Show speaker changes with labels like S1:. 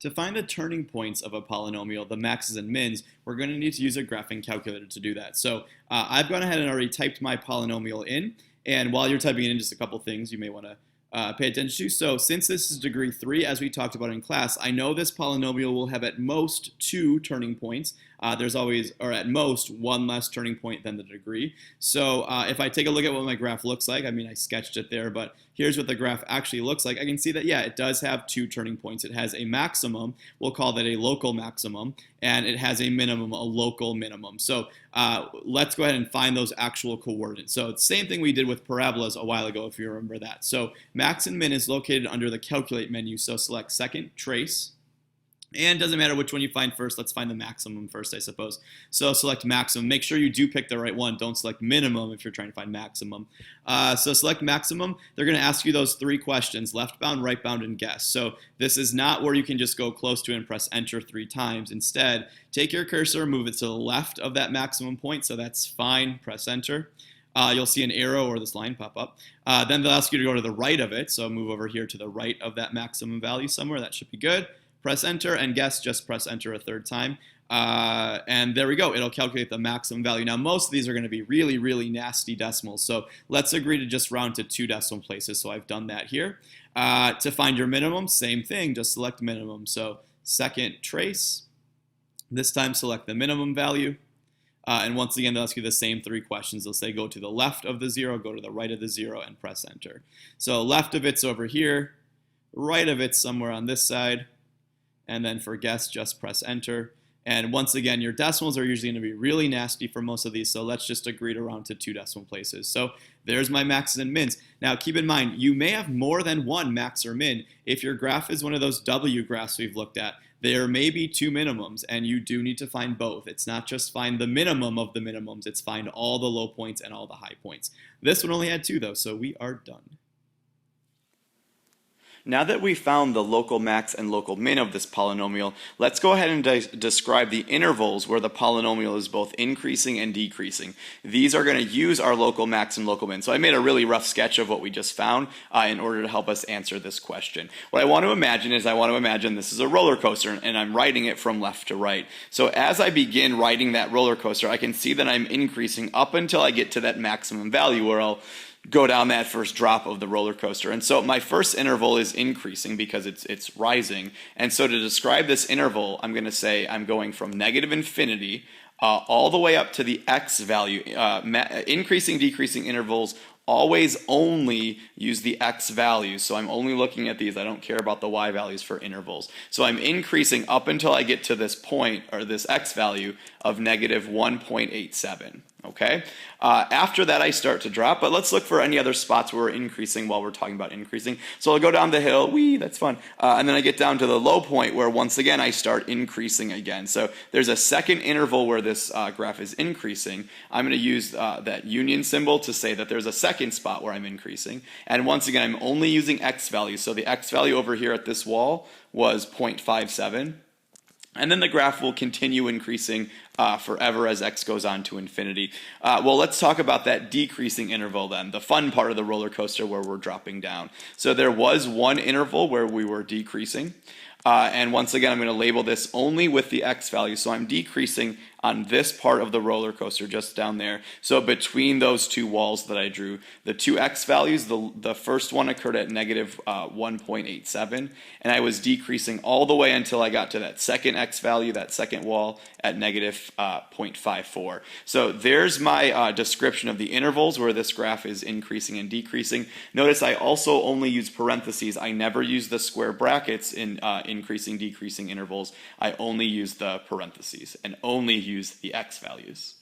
S1: To find the turning points of a polynomial, the maxes and mins, we're going to need to use a graphing calculator to do that. So I've gone ahead and already typed my polynomial in, and while you're typing in just a couple things you may want to pay attention to. So since this is degree 3, as we talked about in class, I know this polynomial will have at most 2 turning points. There's always, or at most, 1 less turning point than the degree. So if I take a look at what my graph looks like, I mean, I sketched it there, but here's what the graph actually looks like. I can see that, yeah, it does have 2 turning points. It has a maximum, we'll call that a local maximum, and it has a minimum, a local minimum. So let's go ahead and find those actual coordinates. So it's the same thing we did with parabolas a while ago, if you remember that. So max and min is located under the calculate menu, so select second, trace. And it doesn't matter which one you find first. Let's find the maximum first, I suppose. So select maximum. Make sure you do pick the right one. Don't select minimum if you're trying to find maximum. So select maximum. They're going to ask you those 3 questions, left bound, right bound, and guess. So this is not where you can just go close to it and press enter 3 times. Instead, take your cursor, move it to the left of that maximum point. So that's fine. Press enter. You'll see an arrow or this line pop up. Then they'll ask you to go to the right of it. So move over here to the right of that maximum value somewhere. That should be good. Press enter, and guess, just press enter a 3rd time. And there we go. It'll calculate the maximum value. Now, most of these are going to be really, really nasty decimals. So let's agree to just round to 2 decimal places. So I've done that here. To find your minimum, same thing. Just select minimum. So second trace. This time, select the minimum value. And once again, they'll ask you the same 3 questions. They'll say go to the left of the 0, go to the right of the 0, and press enter. So left of it's over here. Right of it's somewhere on this side. And then for guess, just press enter. And once again, your decimals are usually going to be really nasty for most of these, so let's just agree to round to 2 decimal places. So there's my maxes and mins. Now keep in mind, you may have more than 1 max or min. If your graph is one of those W graphs we've looked at, there may be 2 minimums, and you do need to find both. It's not just find the minimum of the minimums, it's find all the low points and all the high points. This one only had 2 though, so we are done. Now that we've found the local max and local min of this polynomial, let's go ahead and describe the intervals where the polynomial is both increasing and decreasing. These are going to use our local max and local min. So I made a really rough sketch of what we just found in order to help us answer this question. What I want to imagine is this is a roller coaster, and I'm writing it from left to right. So as I begin writing that roller coaster, I can see that I'm increasing up until I get to that maximum value where I'll go down that first drop of the roller coaster. And so my first interval is increasing because it's rising. And so to describe this interval, I'm going to say I'm going from negative infinity all the way up to the x value. Increasing, decreasing intervals always only use the x values. So I'm only looking at these. I don't care about the y values for intervals. So I'm increasing up until I get to this point, or this x value of negative 1.87. Okay. After that, I start to drop, but let's look for any other spots where we're increasing while we're talking about increasing. So I'll go down the hill, whee, that's fun. And then I get down to the low point where once again I start increasing again. So there's a second interval where this graph is increasing. I'm going to use that union symbol to say that there's a second spot where I'm increasing. And once again, I'm only using x values. So the x value over here at this wall was 0.57. And then the graph will continue increasing forever as x goes on to infinity. Well, let's talk about that decreasing interval then, the fun part of the roller coaster where we're dropping down. So there was one interval where we were decreasing. And once again, I'm going to label this only with the x value. So I'm decreasing on this part of the roller coaster just down there. So between those 2 walls that I drew, the 2 x values, the first one occurred at negative 1.87, and I was decreasing all the way until I got to that second x value, that second wall, at negative 0.54. So there's my description of the intervals where this graph is increasing and decreasing. Notice I also only use parentheses. I never use the square brackets in increasing, decreasing intervals. I only use the parentheses and only use the x values.